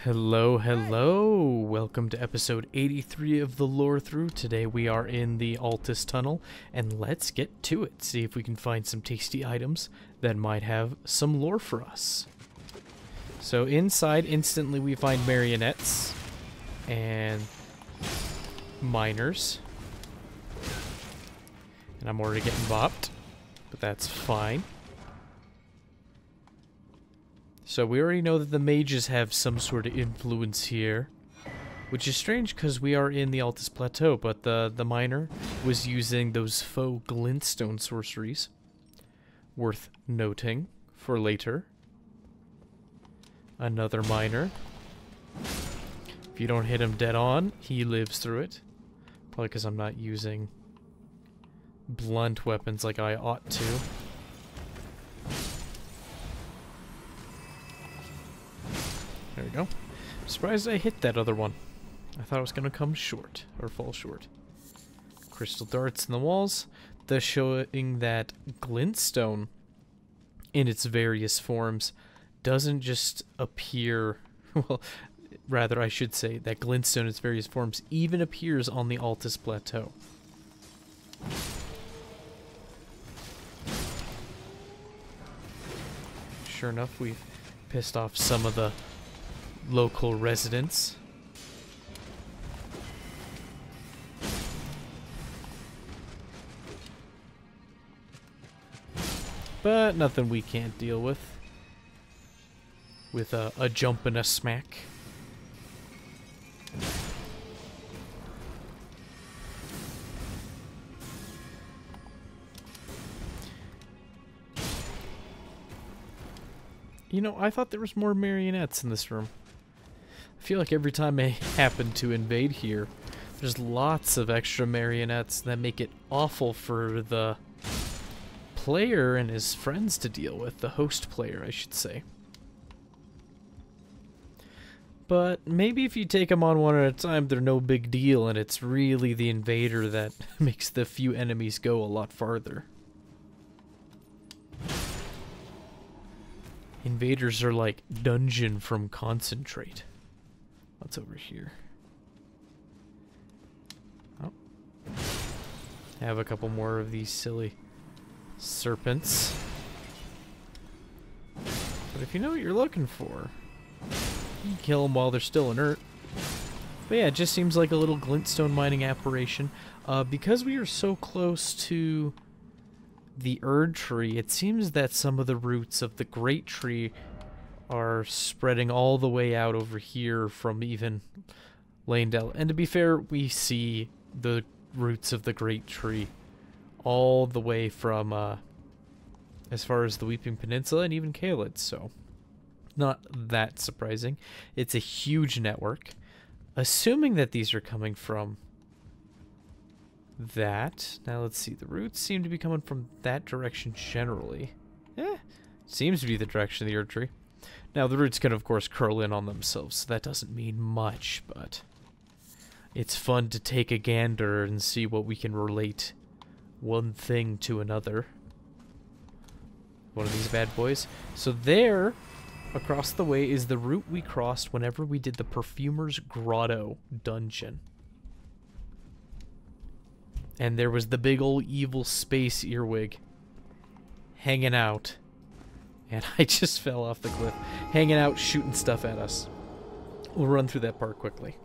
Hello, hello! Welcome to episode 83 of the Lorethrough. Today we are in the Altus Tunnel, and let's get to it. See if we can find some tasty items that might have some lore for us. So inside, instantly we find marionettes and miners. And I'm already getting bopped, but that's fine. So we already know that the mages have some sort of influence here, which is strange because we are in the Altus Plateau, but the miner was using those faux glintstone sorceries. Worth noting for later. Another miner. If you don't hit him dead on, he lives through it. Probably because I'm not using blunt weapons like I ought to. There we go. Surprised I hit that other one. I thought it was going to come short, or fall short. Crystal darts in the walls, thus showing that glintstone in its various forms doesn't just appear, well, rather I should say that glintstone in its various forms even appears on the Altus Plateau. Sure enough, we've pissed off some of the local residents. But nothing we can't deal with a jump and a smack. You know, I thought there was more marionettes in this room. I feel like every time I happen to invade here, there's lots of extra marionettes that make it awful for the player and his friends to deal with. The host player, I should say. But maybe if you take them on one at a time, they're no big deal, and it's really the invader that makes the few enemies go a lot farther. Invaders are like dungeon from concentrate. What's over here? Oh. I have a couple more of these silly serpents. But if you know what you're looking for, you can kill them while they're still inert. But yeah, it just seems like a little glintstone mining operation. Because we are so close to the Erd tree, it seems that some of the roots of the Great Tree are spreading all the way out over here from even Lanedale. And to be fair, we see the roots of the Great Tree all the way from as far as the Weeping Peninsula and even Caelid, so not that surprising. It's a huge network. Assuming that these are coming from that. Now let's see, the roots seem to be coming from that direction generally. Seems to be the direction of the Erd tree. Now, the roots can, of course, curl in on themselves, so that doesn't mean much, but it's fun to take a gander and see what we can relate one thing to another. One of these bad boys. So there, across the way, is the route we crossed whenever we did the Perfumer's Grotto dungeon. And there was the big old evil space earwig hanging out. And I just fell off the cliff, hanging out, shooting stuff at us. We'll run through that part quickly.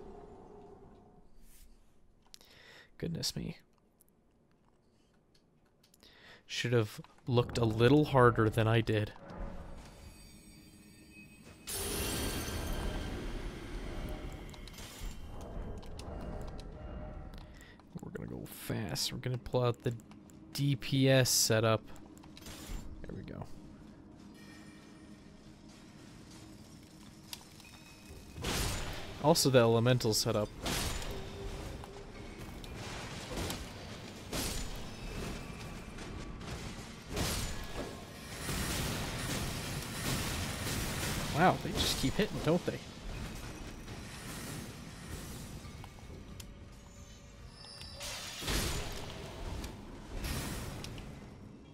Goodness me. Should have looked a little harder than I did. We're gonna go fast. We're gonna pull out the DPS setup. There we go. Also the elemental setup. Wow, they just keep hitting, don't they?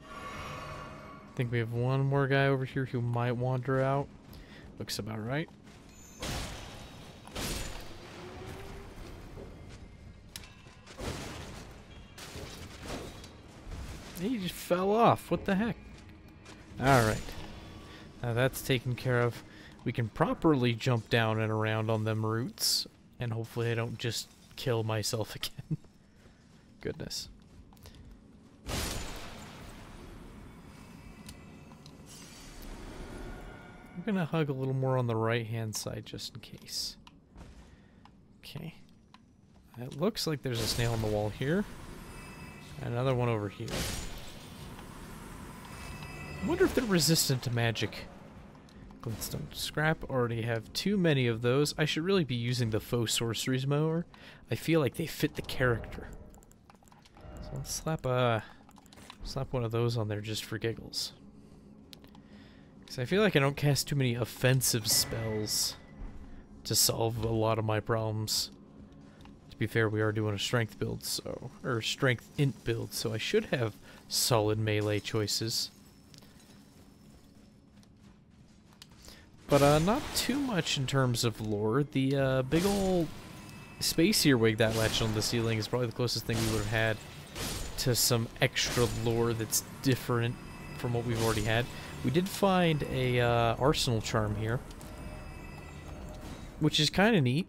I think we have one more guy over here who might wander out. Looks about right. He just fell off. What the heck? Alright. Now that's taken care of. We can properly jump down and around on them roots. And hopefully I don't just kill myself again. Goodness. I'm gonna hug a little more on the right-hand side just in case. Okay. It looks like there's a snail on the wall here. Another one over here. I wonder if they're resistant to magic. Glintstone scrap. Already have too many of those. I should really be using the faux sorceries more. I feel like they fit the character. So let's slap one of those on there just for giggles. Because I feel like I don't cast too many offensive spells to solve a lot of my problems. To be fair, we are doing a strength build, so... or strength int build, so I should have solid melee choices. But not too much in terms of lore. The big ol' space earwig that latched on the ceiling is probably the closest thing we would have had to some extra lore that's different from what we've already had. We did find a arsenal charm here, which is kind of neat.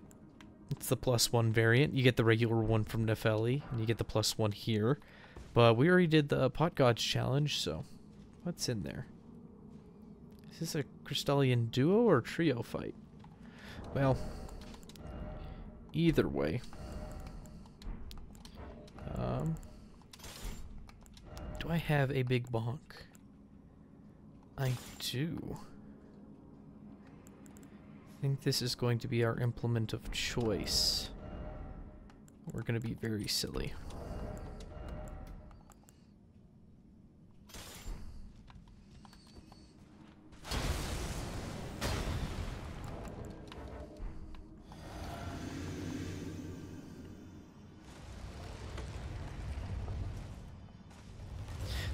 It's the +1 variant. You get the regular one from Nefeli, and you get the +1 here. But we already did the Pot Gods challenge, so what's in there? Is this a Crystallian duo or trio fight? Well, either way. Do I have a big bonk? I do. I think this is going to be our implement of choice. We're going to be very silly.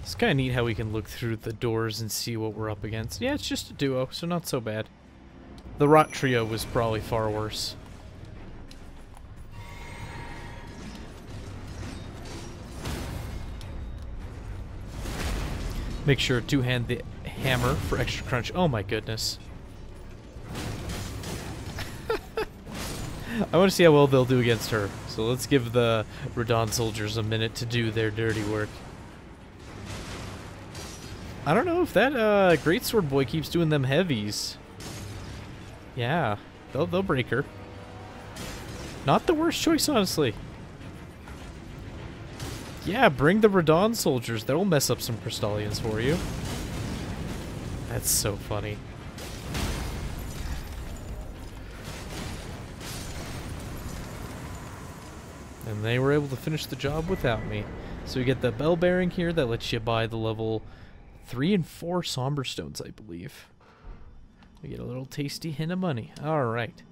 It's kind of neat how we can look through the doors and see what we're up against. Yeah, it's just a duo, so not so bad. The Rot Trio was probably far worse. Make sure to hand the hammer for extra crunch. Oh my goodness. I want to see how well they'll do against her. So let's give the Radon soldiers a minute to do their dirty work. I don't know if that greatsword boy keeps doing them heavies. Yeah, they'll break her. Not the worst choice, honestly. Yeah, bring the Radon soldiers. They'll mess up some Crystallians for you. That's so funny. And they were able to finish the job without me. So you get the bell bearing here that lets you buy the level 3 and 4 somber stones, I believe. We get a little tasty hint of money. Alright.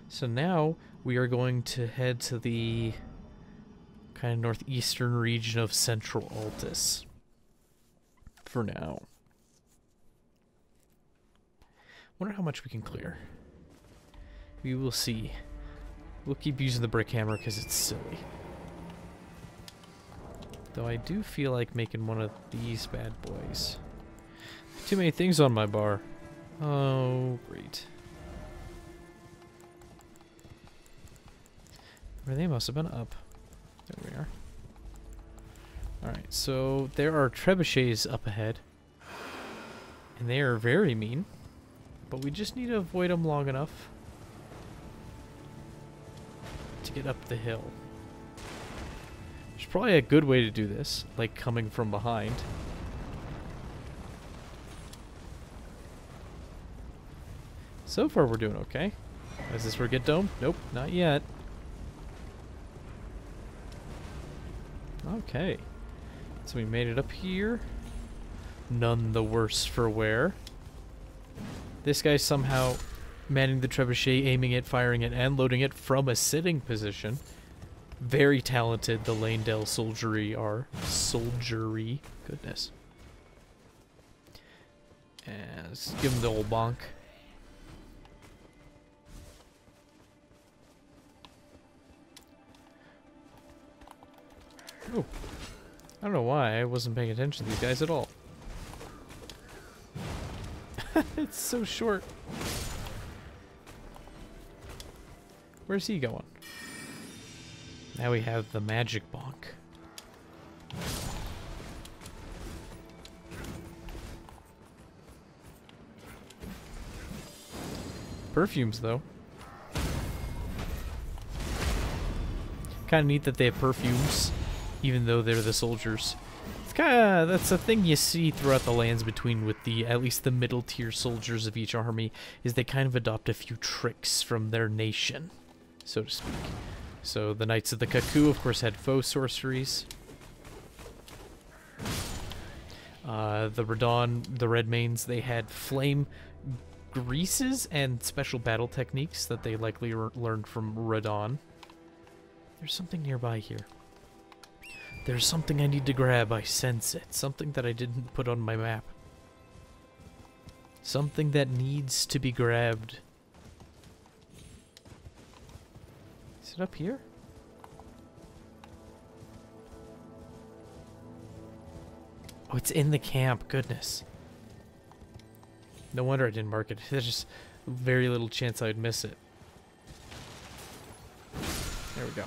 So now we are going to head to the kind of northeastern region of Central Altus. For now. Wonder how much we can clear. We will see. We'll keep using the brick hammer because it's silly. Though I do feel like making one of these bad boys. Too many things on my bar. Oh, great. Where they must have been up. There we are. Alright, so there are trebuchets up ahead. And they are very mean. But we just need to avoid them long enough to get up the hill. There's probably a good way to do this, like coming from behind. So far we're doing okay. Is this where we get dome? Nope, not yet. Okay. So we made it up here. None the worse for wear. This guy's somehow manning the trebuchet, aiming it, firing it, and loading it from a sitting position. Very talented, the Lanedale soldiery are. Soldiery. Goodness. And let's give him the old bonk. Oh. I don't know why I wasn't paying attention to these guys at all. It's so short. Where's he going? Now we have the magic bonk. Perfumes, though. Kind of neat that they have perfumes, even though they're the soldiers. It's kind of, that's a thing you see throughout the Lands Between with the, at least the middle tier soldiers of each army, is they kind of adopt a few tricks from their nation, so to speak. So the Knights of the Cuckoo, of course, had faux sorceries. The Radon, the Redmanes, they had flame greases and special battle techniques that they likely learned from Radon. There's something nearby here. There's something I need to grab. I sense it. Something that I didn't put on my map. Something that needs to be grabbed. Is it up here? Oh, it's in the camp. Goodness. No wonder I didn't mark it. There's just very little chance I would miss it. There we go.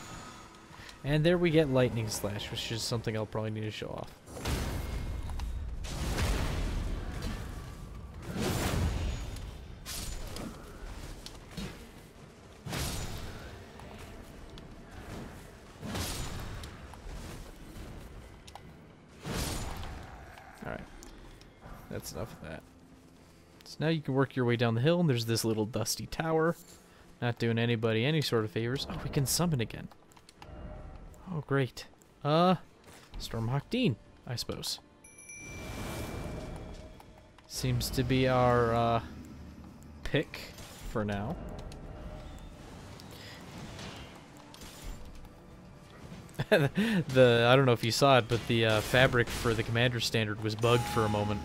And there we get Lightning Slash, which is something I'll probably need to show off. Alright. That's enough of that. So now you can work your way down the hill, and there's this little dusty tower. Not doing anybody any sort of favors. Oh, we can summon again. Oh, great. Stormhawk Dean, I suppose. Seems to be our, pick for now. I don't know if you saw it, but the, fabric for the Commander Standard was bugged for a moment.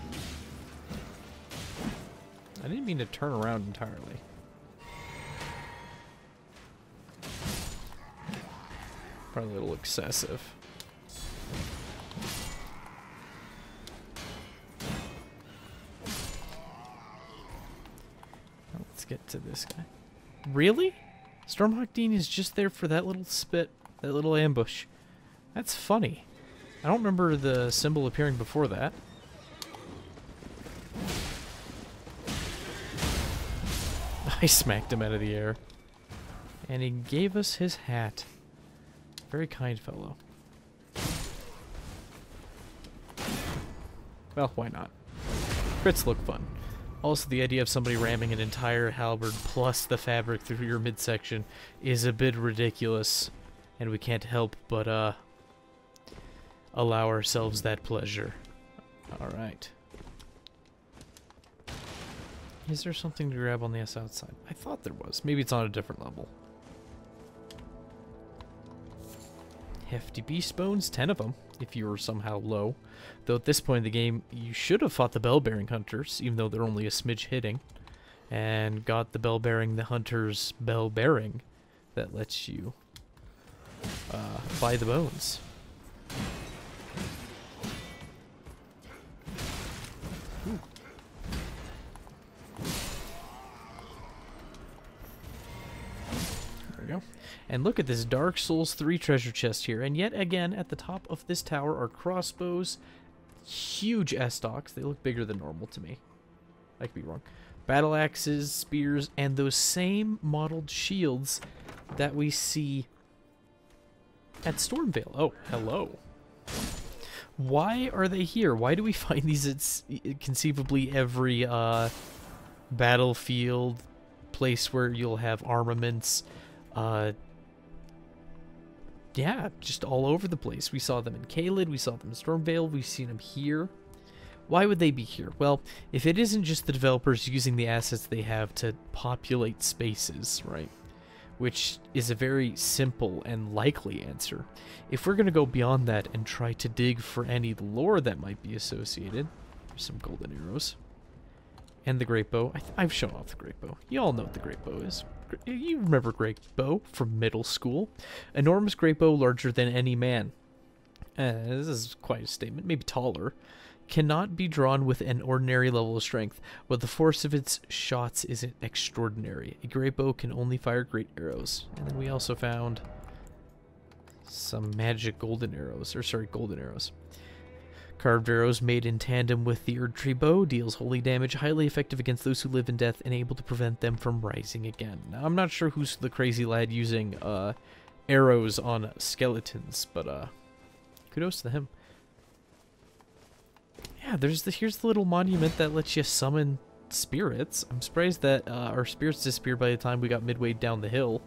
I didn't mean to turn around entirely. Probably a little excessive. Let's get to this guy. Really? Stormhawk Dean is just there for that little spit, that little ambush. That's funny. I don't remember the symbol appearing before that. I smacked him out of the air. And he gave us his hat. Very kind fellow. Well, why not? Crits look fun. Also, the idea of somebody ramming an entire halberd plus the fabric through your midsection is a bit ridiculous. And we can't help but, allow ourselves that pleasure. Alright. Is there something to grab on the outside? I thought there was. Maybe it's on a different level. Hefty beast bones, 10 of them, if you were somehow low. Though at this point in the game, you should have fought the bell-bearing hunters, even though they're only a smidge hitting. And got the bell-bearing, the hunter's bell-bearing that lets you buy the bones. Ooh. There we go. And look at this Dark Souls 3 treasure chest here. And yet again, at the top of this tower are crossbows. Huge S-stocks. They look bigger than normal to me. I could be wrong. Battle axes, spears, and those same modeled shields that we see at Stormvale. Oh, hello. Why are they here? Why do we find these at conceivably every battlefield place where you'll have armaments? Yeah, just all over the place. We saw them in Caelid, we saw them in Stormvale, we've seen them here. Why would they be here? Well, if it isn't just the developers using the assets they have to populate spaces, right? Which is a very simple and likely answer. If we're going to go beyond that and try to dig for any lore that might be associated, there's some golden arrows. And the great bow. I've shown off the great bow. You all know what the great bow is. You remember great bow from middle school. Enormous great bow larger than any man. This is quite a statement, maybe taller, cannot be drawn with an ordinary level of strength, but the force of its shots is extraordinary. A great bow can only fire great arrows. And then we also found some magic golden arrows, golden arrows. Carved arrows made in tandem with the Erd Tree bow deals holy damage, highly effective against those who live in death and able to prevent them from rising again. Now, I'm not sure who's the crazy lad using arrows on skeletons, but kudos to him. Yeah, here's the little monument that lets you summon spirits. I'm surprised that our spirits disappeared by the time we got midway down the hill,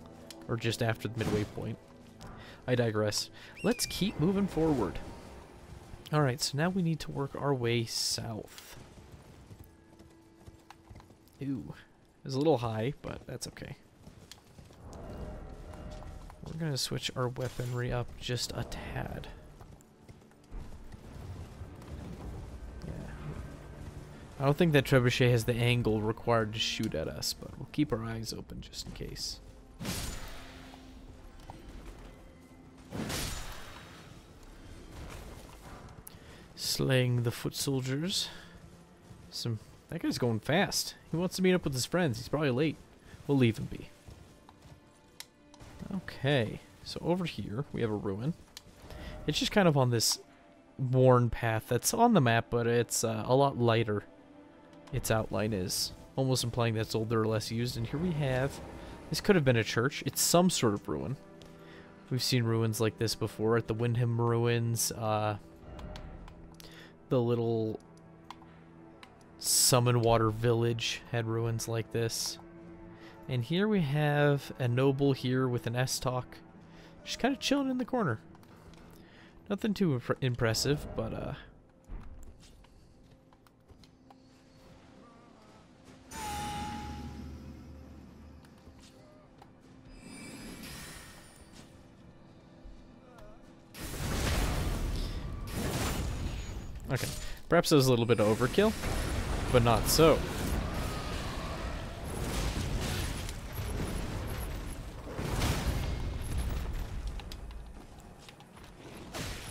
or just after the midway point. I digress. Let's keep moving forward. Alright, so now we need to work our way south. Ooh, it's a little high, but that's okay. We're going to switch our weaponry up just a tad. I don't think that trebuchet has the angle required to shoot at us, but we'll keep our eyes open just in case. Slaying the foot soldiers. That guy's going fast. He wants to meet up with his friends. He's probably late. We'll leave him be. Okay, so over here we have a ruin. It's just kind of on this worn path that's on the map, but it's a lot lighter. Its outline is almost implying that it's older or less used. And here we have, this could have been a church. It's some sort of ruin. We've seen ruins like this before at the Windham ruins. The little Summon Water village had ruins like this. And here we have a noble here with an S-Talk, just kind of chilling in the corner. Nothing too impressive, but okay. Perhaps it was a little bit of overkill, but not so.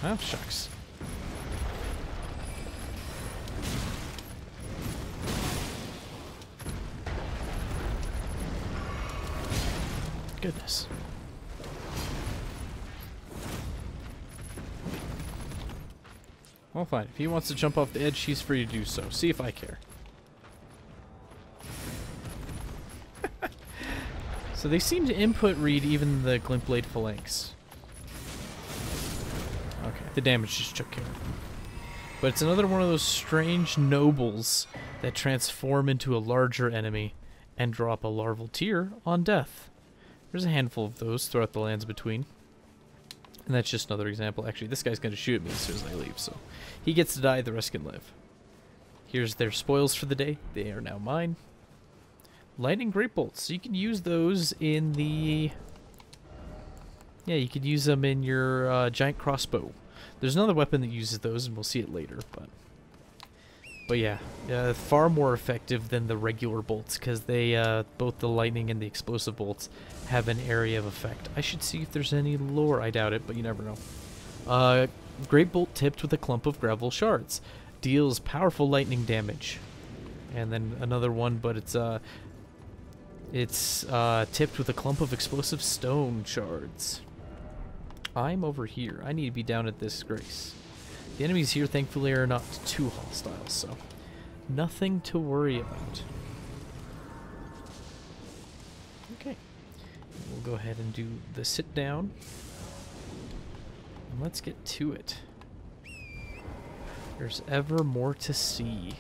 Oh, shucks. Goodness. Well, fine. If he wants to jump off the edge, he's free to do so. See if I care. So they seem to input read even the Glintblade Phalanx. Okay, the damage just took care of him. But it's another one of those strange nobles that transform into a larger enemy and drop a larval tear on death. There's a handful of those throughout the lands between. And that's just another example. Actually, this guy's going to shoot me as soon as I leave, so he gets to die, the rest can live. Here's their spoils for the day. They are now mine. Lightning Great Bolts. So you can use those in the... Yeah, you could use them in your giant crossbow. There's another weapon that uses those, and we'll see it later, but yeah, far more effective than the regular bolts, because they, both the lightning and the explosive bolts have an area of effect. I should see if there's any lore. I doubt it, but you never know. Great bolt tipped with a clump of gravel shards. Deals powerful lightning damage. And then another one, but it's tipped with a clump of explosive stone shards. I'm over here. I need to be down at this grace. The enemies here, thankfully, are not too hostile, so nothing to worry about. Okay. We'll go ahead and do the sit down. And let's get to it. There's ever more to see.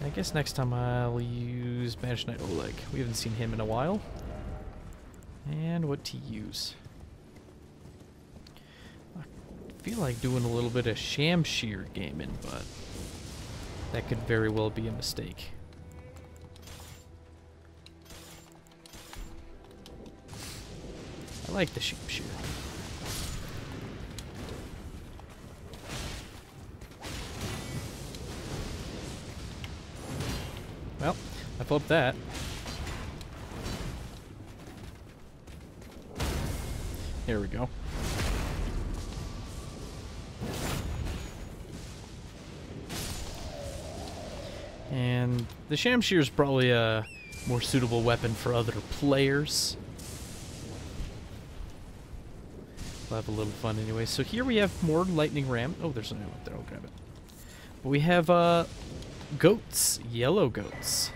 I guess next time I'll use Banished Knight Oleg. We haven't seen him in a while. And what to use. I feel like doing a little bit of Shamshir gaming, but that could very well be a mistake. I like the Shamshir. Well, I flipped that. Here we go. And the Shamshir is probably a more suitable weapon for other players. We'll have a little fun anyway. So here we have more lightning ram. Oh, there's an ammo up there. I'll grab it. But we have goats, yellow goats.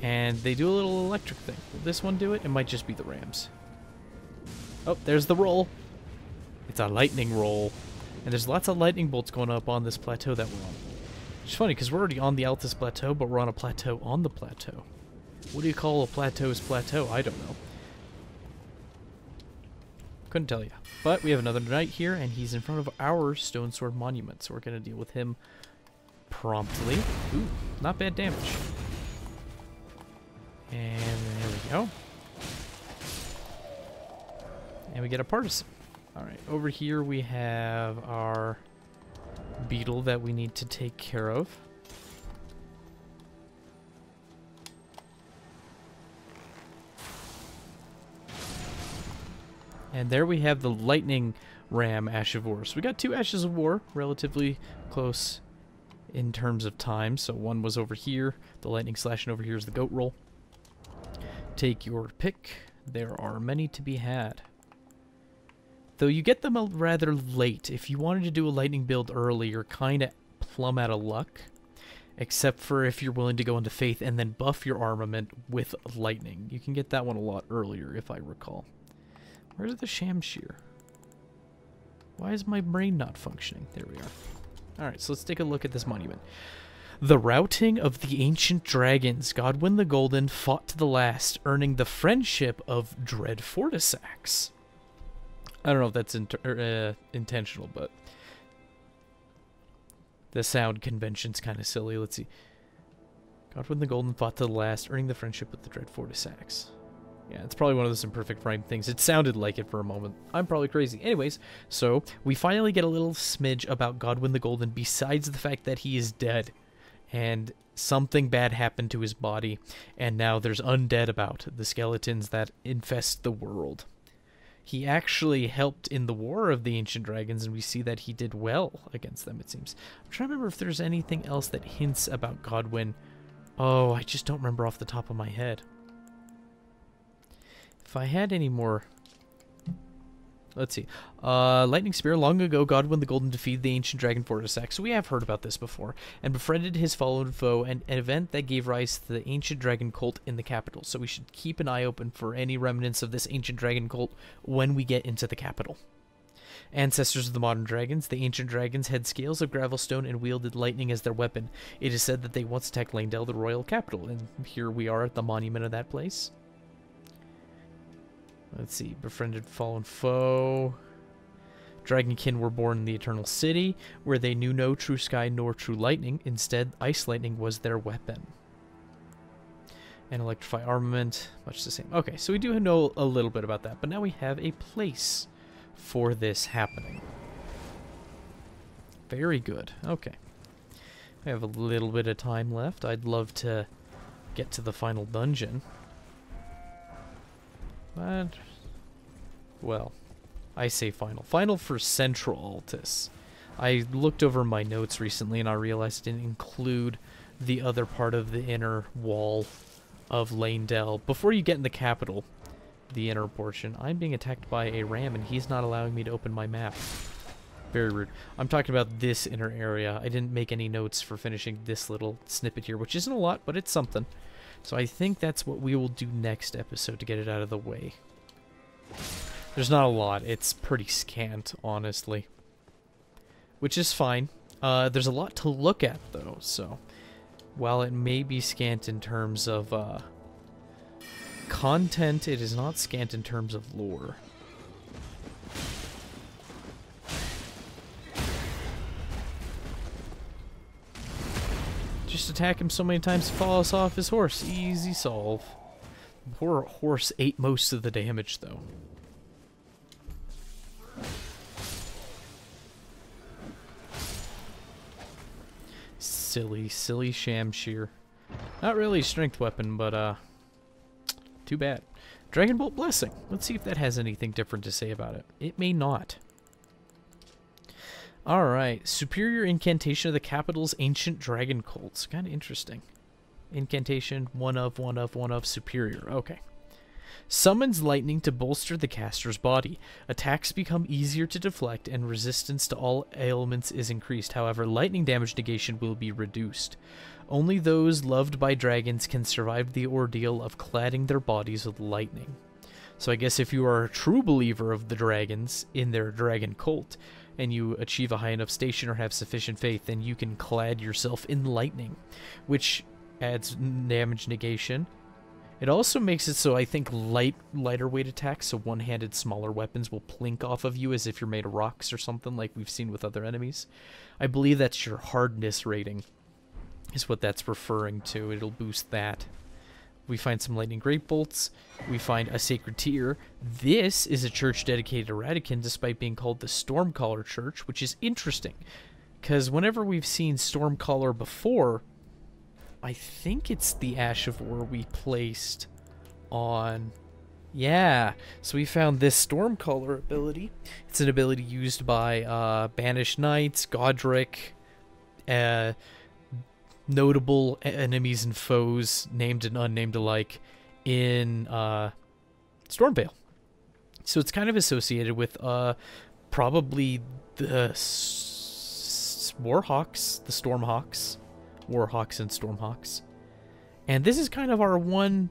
And they do a little electric thing. Will this one do it? It might just be the rams. Oh, there's the roll. It's a lightning roll. And there's lots of lightning bolts going up on this plateau that we're on. It's funny, because we're already on the Altus Plateau, but we're on a plateau on the plateau. What do you call a plateau's plateau? I don't know. Couldn't tell you. But we have another knight here, and he's in front of our stone sword monument, so we're going to deal with him promptly. Ooh, not bad damage. And there we go. And we get a partisan. Alright, over here we have our beetle that we need to take care of. And there we have the lightning ram Ash of War. So we got 2 Ashes of War, relatively close in terms of time. So one was over here, the lightning slash, and over here is the goat roll. Take your pick. There are many to be had. Though you get them rather late. If you wanted to do a lightning build early, you're kind of plumb out of luck. Except for if you're willing to go into Faith and then buff your armament with lightning. You can get that one a lot earlier, if I recall. Where's the Shamshir? Why is my brain not functioning? There we are. Alright, so let's take a look at this monument. The routing of the ancient dragons, Godwyn the Golden fought to the last, earning the friendship of Dread Fortisax. I don't know if that's intentional, but the sound convention's kind of silly. Let's see. Godwyn the Golden fought to the last, earning the friendship with the Dread Fortisax. Yeah, it's probably one of those imperfect rhyme things. It sounded like it for a moment. I'm probably crazy. Anyways, so we finally get a little smidge about Godwyn the Golden besides the fact that he is dead. And something bad happened to his body. And now there's undead about, the skeletons that infest the world. He actually helped in the War of the Ancient Dragons, and we see that he did well against them, it seems. I'm trying to remember if there's anything else that hints about Godwyn. Oh, I just don't remember off the top of my head. If I had any more... Let's see. Lightning Spear. Long ago, Godwyn the Golden defeated the ancient dragon Fortisax. So we have heard about this before. And befriended his fallen foe, an event that gave rise to the ancient dragon cult in the capital. So we should keep an eye open for any remnants of this ancient dragon cult when we get into the capital. Ancestors of the modern dragons. The ancient dragons had scales of gravelstone and wielded lightning as their weapon. It is said that they once attacked Langdale, the royal capital. And here we are at the monument of that place. Let's see, befriended fallen foe. Dragonkin were born in the Eternal City, where they knew no true sky nor true lightning. Instead, ice lightning was their weapon. And electrify armament, much the same. Okay, so we do know a little bit about that, but now we have a place for this happening. Very good. Okay. We have a little bit of time left. I'd love to get to the final dungeon. But, well, I say final. Final for Central Altus. I looked over my notes recently and I realized I didn't include the other part of the inner wall of Langdale. Before you get in the capital, the inner portion, I'm being attacked by a ram and he's not allowing me to open my map. Very rude. I'm talking about this inner area. I didn't make any notes for finishing this little snippet here, which isn't a lot, but it's something. So I think that's what we will do next episode to get it out of the way. There's not a lot. It's pretty scant, honestly. Which is fine. There's a lot to look at, though, so... While it may be scant in terms of content, it is not scant in terms of lore. Just attack him so many times he falls off his horse. Easy solve. Poor horse ate most of the damage, though. Silly, silly Shamshir. Not really a strength weapon, but, too bad. Dragon Bolt Blessing. Let's see if that has anything different to say about it. It may not. Alright, Superior Incantation of the Capital's Ancient Dragon Cults. Kind of interesting. Incantation, one of, superior. Okay. Summons lightning to bolster the caster's body. Attacks become easier to deflect and resistance to all ailments is increased. However, lightning damage negation will be reduced. Only those loved by dragons can survive the ordeal of cladding their bodies with lightning. So I guess if you are a true believer of the dragons in their dragon cult, and you achieve a high enough station or have sufficient faith, then you can clad yourself in lightning, which adds damage negation. It also makes it so I think lighter weight attacks, so one-handed smaller weapons will plink off of you as if you're made of rocks or something like we've seen with other enemies. I believe that's your hardness rating is what that's referring to. It'll boost that. We find some lightning great bolts. We find a sacred tear. This is a church dedicated to Radakin, despite being called the Stormcaller Church, which is interesting, because whenever we've seen Stormcaller before, I think it's the Ash of War we placed on. Yeah, so we found this Stormcaller ability. It's an ability used by Banished Knights, Godric, notable enemies and foes, named and unnamed alike, in Stormvale. So it's kind of associated with probably the Warhawks, the Stormhawks, Warhawks and Stormhawks. And this is kind of our one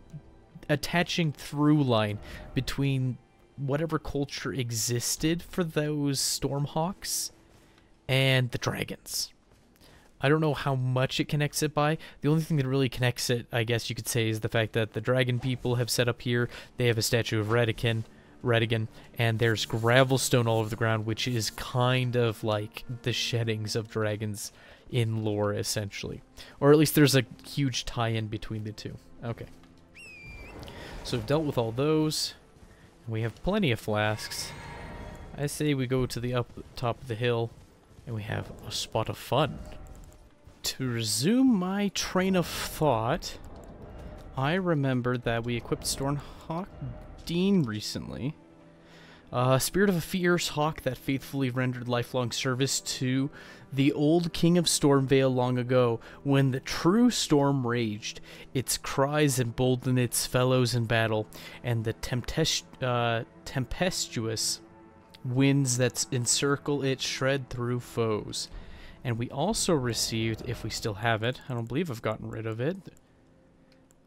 attaching through line between whatever culture existed for those Stormhawks and the dragons. I don't know how much it connects it by. The only thing that really connects it, I guess you could say, is the fact that the dragon people have set up here. They have a statue of Radakin, and there's gravelstone all over the ground, which is kind of like the sheddings of dragons in lore, essentially. Or at least there's a huge tie-in between the two. Okay. So we've dealt with all those. We have plenty of flasks. I say we go to the top of the hill, and we have a spot of fun. To resume my train of thought, I remembered that we equipped Stormhawk Dean recently. Spirit of a fierce hawk that faithfully rendered lifelong service to the old king of Stormvale long ago, when the true storm raged. Its cries emboldened its fellows in battle, and the tempestuous winds that encircle it shred through foes. And we also received, if we still have it, I don't believe I've gotten rid of it,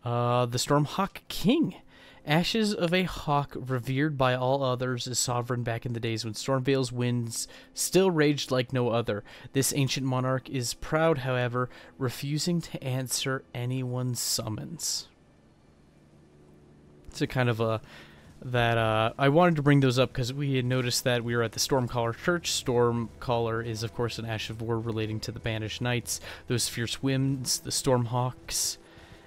the Stormhawk King. Ashes of a hawk revered by all others as sovereign back in the days when Stormvale's winds still raged like no other. This ancient monarch is proud, however, refusing to answer anyone's summons. It's a kind of a... I wanted to bring those up because we had noticed that we were at the Stormcaller Church. Stormcaller is, of course, an Ash of War relating to the Banished Knights, those fierce winds, the Stormhawks,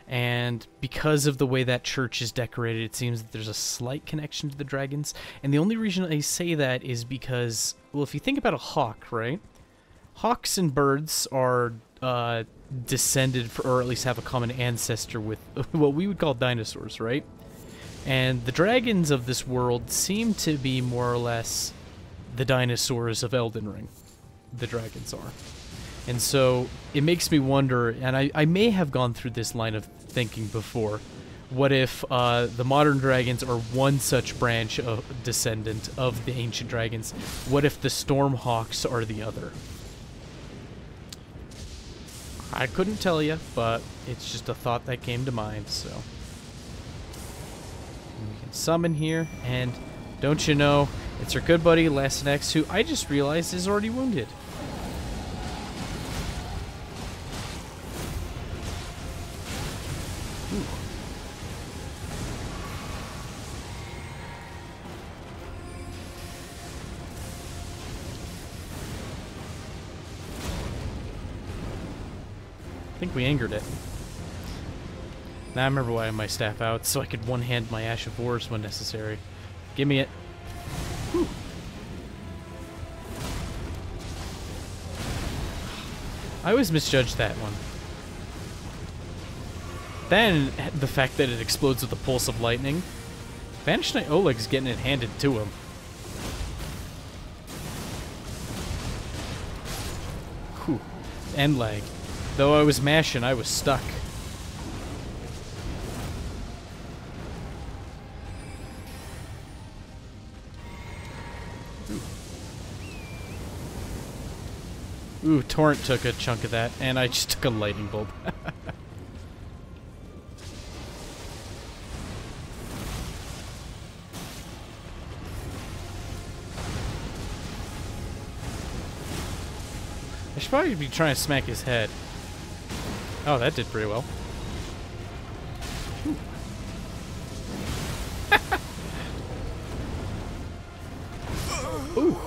and because of the way that church is decorated, it seems that there's a slight connection to the dragons. And the only reason I say that is because, well, if you think about a hawk, right? Hawks and birds are descended, or at least have a common ancestor with what we would call dinosaurs, right? And the dragons of this world seem to be more or less the dinosaurs of Elden Ring. The dragons are. And so it makes me wonder, and I may have gone through this line of thinking before, what if the modern dragons are one such branch of descendant of the ancient dragons? What if the Stormhawks are the other? I couldn't tell you, but it's just a thought that came to mind, so... We can summon here, and don't you know, it's our good buddy Lastinex, who I just realized is already wounded. Ooh. I think we angered it. Now I remember why I had my staff out, so I could one-hand my Ash of Wars when necessary. Give me it. Whew. I always misjudged that one. Then, the fact that it explodes with a pulse of lightning. Banished Knight Oleg's getting it handed to him. Whew. End lag. Though I was mashing, I was stuck. Ooh, Torrent took a chunk of that, and I just took a lightning bolt. I should probably be trying to smack his head. Oh, that did pretty well. Ooh.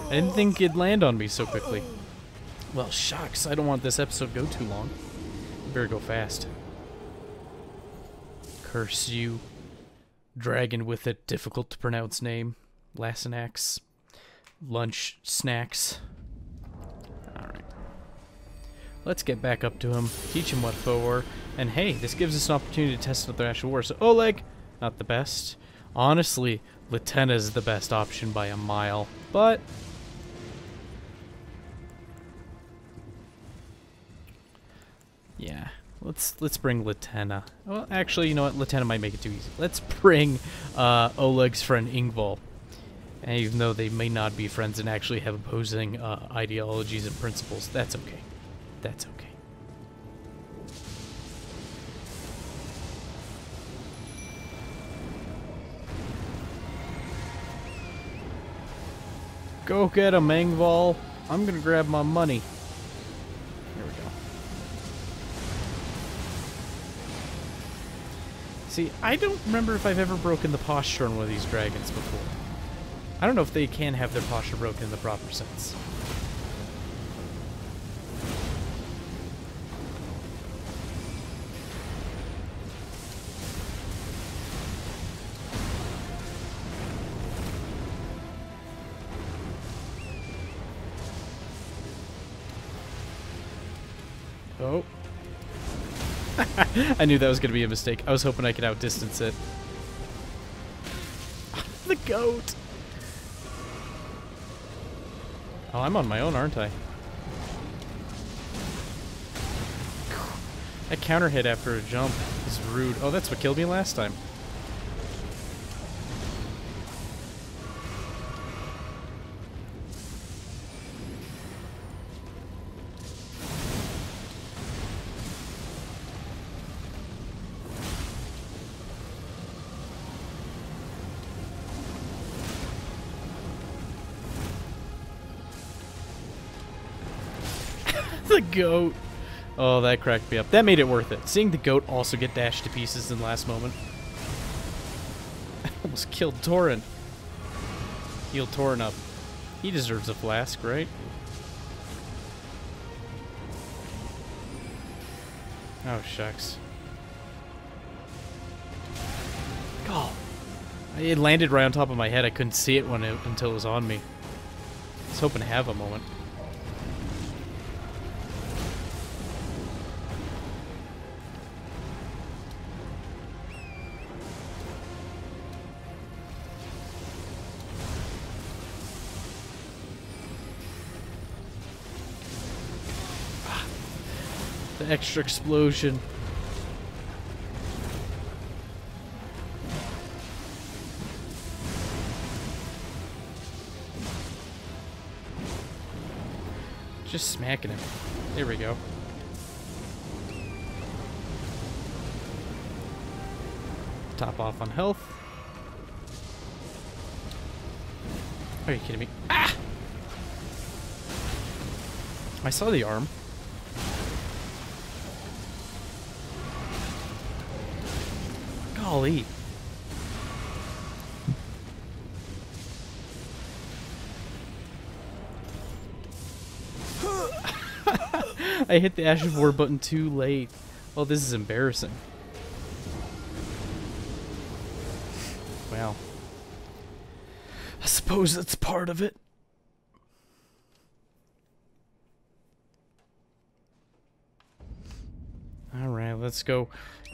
I didn't think it'd land on me so quickly. Well, shucks, I don't want this episode to go too long. Better go fast. Curse you. Dragon with a difficult to pronounce name. Lassanax. Lunch snacks. Alright. Let's get back up to him, teach him what foe are, and hey, this gives us an opportunity to test out their actual war. So Oleg, not the best. Honestly, Latenna's the best option by a mile, but yeah, let's bring Latenna. Well, actually, you know what? Latenna might make it too easy. Let's bring Oleg's friend Ingval. And even though they may not be friends and actually have opposing ideologies and principles, that's okay. That's okay. Go get him, Ingval. I'm gonna grab my money. There we go. See, I don't remember if I've ever broken the posture on one of these dragons before. I don't know if they can have their posture broken in the proper sense. Oh. I knew that was going to be a mistake. I was hoping I could outdistance it. The goat! Oh, I'm on my own, aren't I? That counter hit after a jump is rude. Oh, that's what killed me last time. The goat. Oh, that cracked me up. That made it worth it. Seeing the goat also get dashed to pieces in the last moment. I almost killed Torrent. Healed Torrent up. He deserves a flask, right? Oh, shucks. Oh. It landed right on top of my head. I couldn't see it until it was on me. I was hoping to have a moment. The extra explosion. Just smacking him. There we go. Top off on health. Are you kidding me? Ah! I saw the arm. Golly. I hit the Ash of War button too late. Oh, this is embarrassing. Well, I suppose that's part of it. Alright, let's go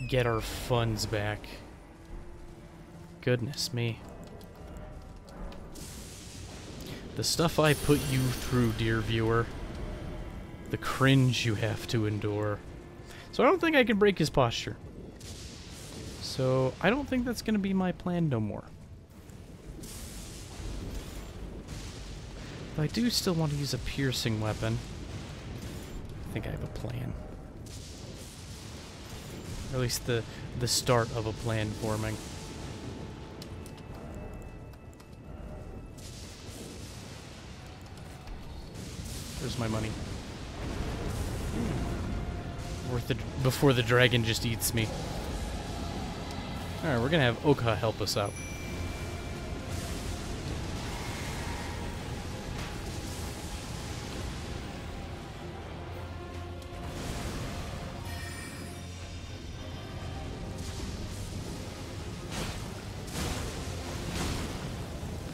get our funds back. Goodness me. The stuff I put you through, dear viewer. The cringe you have to endure. So I don't think I can break his posture. So I don't think that's going to be my plan no more. But I do still want to use a piercing weapon. I think I have a plan. Or at least the start of a plan forming. Where's my money? Worth it before the dragon just eats me. Alright, we're gonna have Oka help us out.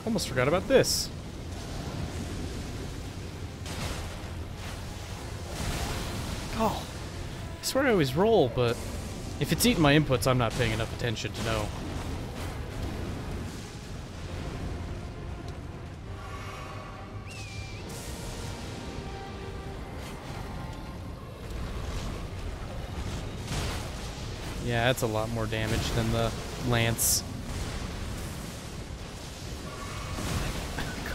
Almost forgot about this. Oh, I swear I always roll, but if it's eating my inputs, I'm not paying enough attention to know. Yeah, that's a lot more damage than the lance.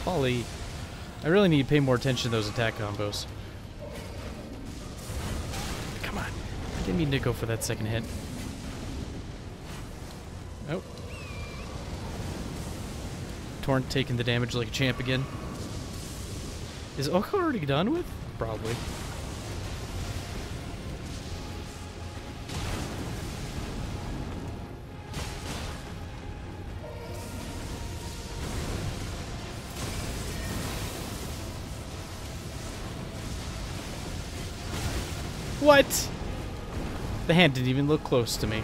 Golly, I really need to pay more attention to those attack combos. Come on. I didn't mean to go for that second hit. Oh. Torrent taking the damage like a champ again. Is Oka already done with? Probably. What? The hand didn't even look close to me.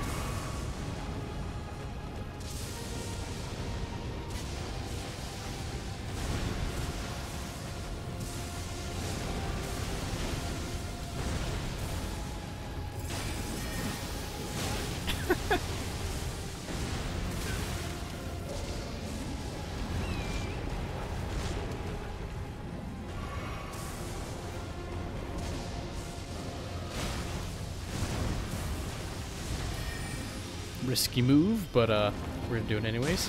Risky move, but we're gonna do it anyways.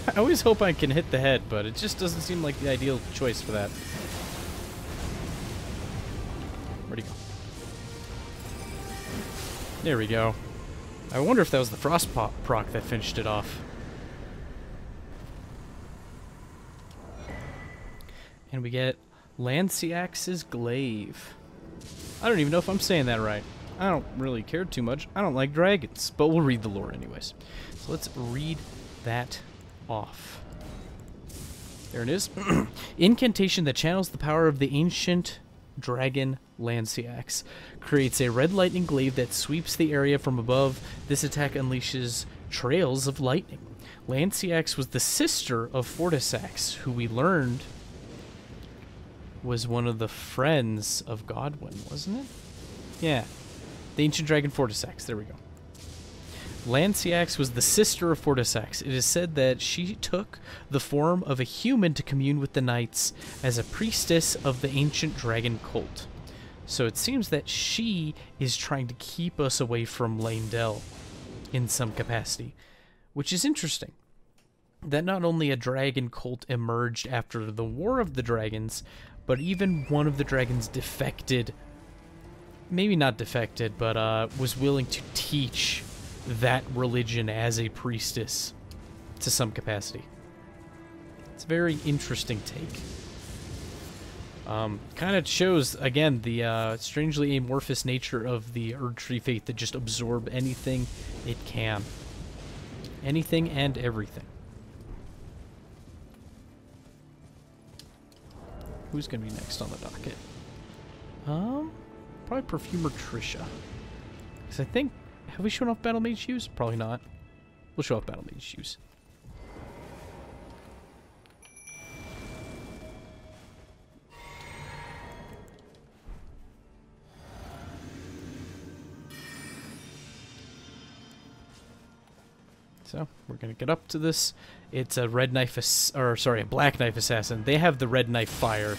I always hope I can hit the head, but it just doesn't seem like the ideal choice for that. Where'd he go? There we go. I wonder if that was the frost proc that finished it off. And we get Lanciax's Glaive. I don't even know if I'm saying that right. I don't really care too much. I don't like dragons, but we'll read the lore anyways. So let's read that off. There it is. Incantation that channels the power of the ancient dragon Lanciax. Creates a red lightning glaive that sweeps the area from above. This attack unleashes trails of lightning. Lanciax was the sister of Fortisax, who we learned was one of the friends of Godwyn, wasn't it? Yeah. The ancient dragon Fortisax. There we go. Lanciax was the sister of Fortisax. It is said that she took the form of a human to commune with the knights as a priestess of the ancient dragon cult. So it seems that she is trying to keep us away from Leyndell in some capacity, which is interesting. That not only a dragon cult emerged after the War of the Dragons, but even one of the dragons defected, maybe not defected, but was willing to teach that religion as a priestess to some capacity. It's a very interesting take. Kind of shows, again, the strangely amorphous nature of the Erdtree Fate that just absorb anything it can. Anything and everything. Who's going to be next on the docket? Probably Perfumer Trisha. Because I think... Have we shown off Battle Mage shoes? Probably not. We'll show off Battle Mage shoes. So we're gonna get up to this. It's a red knife, a black knife assassin. They have the red knife fire.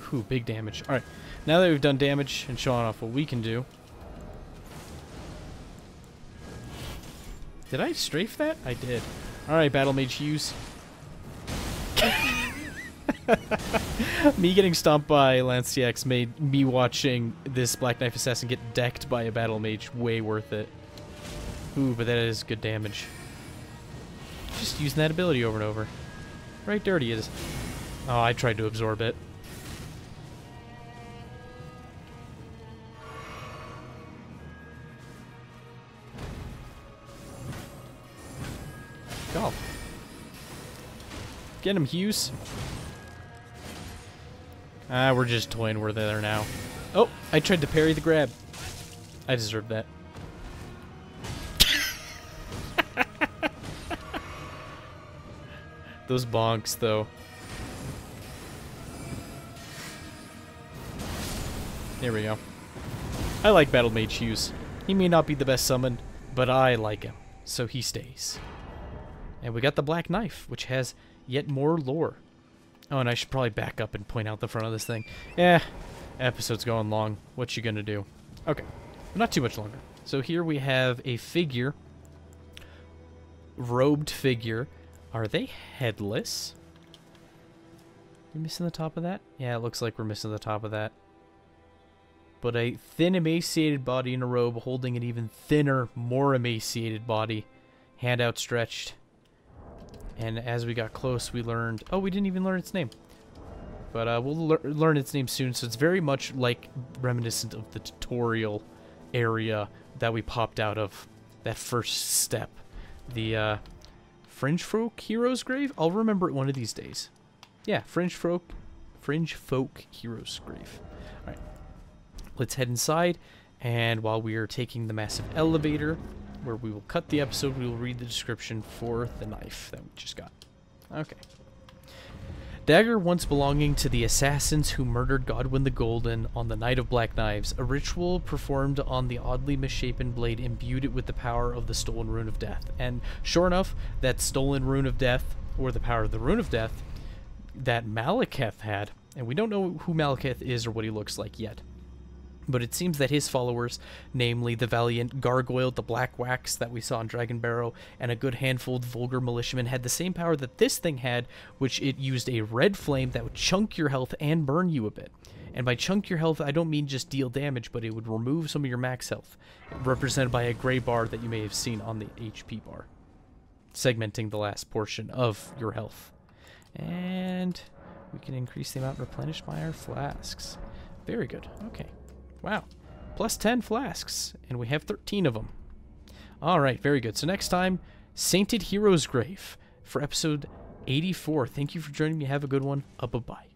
Whew, big damage. All right, now that we've done damage and shown off what we can do. Did I strafe that? I did. All right, Battle Mage Hughes. Me getting stomped by Lance TX made me watching this Black Knife Assassin get decked by a Battle Mage way worth it. Ooh, but that is good damage. Just using that ability over and over. Right dirty it is. Oh, I tried to absorb it. Go. Get him, Hughes. Ah, we're just toying. We're there now. Oh, I tried to parry the grab. I deserve that. Those bonks, though. There we go. I like Battle Mage Hughes. He may not be the best summon, but I like him, so he stays. And we got the Black Knife, which has yet more lore. Oh, and I should probably back up and point out the front of this thing. Episode's going long. What you gonna do? Okay, not too much longer. So here we have a figure. Robed figure. Are they headless? You missing the top of that? Yeah, it looks like we're missing the top of that. But a thin, emaciated body in a robe holding an even thinner, more emaciated body. Hand outstretched. And as we got close, we learned... Oh, we didn't even learn its name. But we'll learn its name soon, so it's very much like reminiscent of the tutorial area that we popped out of. That first step. The Fringe Folk Hero's Grave? I'll remember it one of these days. Yeah, Fringe Folk Hero's Grave. Alright. Let's head inside, and while we are taking the massive elevator... where we will cut the episode, we will read the description for the knife that we just got. Okay. Dagger once belonging to the assassins who murdered Godwin the Golden on the Night of Black Knives, a ritual performed on the oddly misshapen blade imbued it with the power of the Stolen Rune of Death. And sure enough, that Stolen Rune of Death, or the power of the Rune of Death, that Malekith had, and we don't know who Malekith is or what he looks like yet. But it seems that his followers, namely the valiant Gargoyle, the Black Wax that we saw in Dragon Barrow, and a good handful of vulgar militiamen, had the same power that this thing had, which it used a red flame that would chunk your health and burn you a bit. And by chunk your health, I don't mean just deal damage, but it would remove some of your max health, represented by a gray bar that you may have seen on the HP bar, segmenting the last portion of your health. And we can increase the amount replenished by our flasks. Very good. Okay. Wow, plus 10 flasks, and we have 13 of them. Alright, very good. So next time, Sainted Hero's Grave for episode 84. Thank you for joining me. Have a good one. Bye-bye.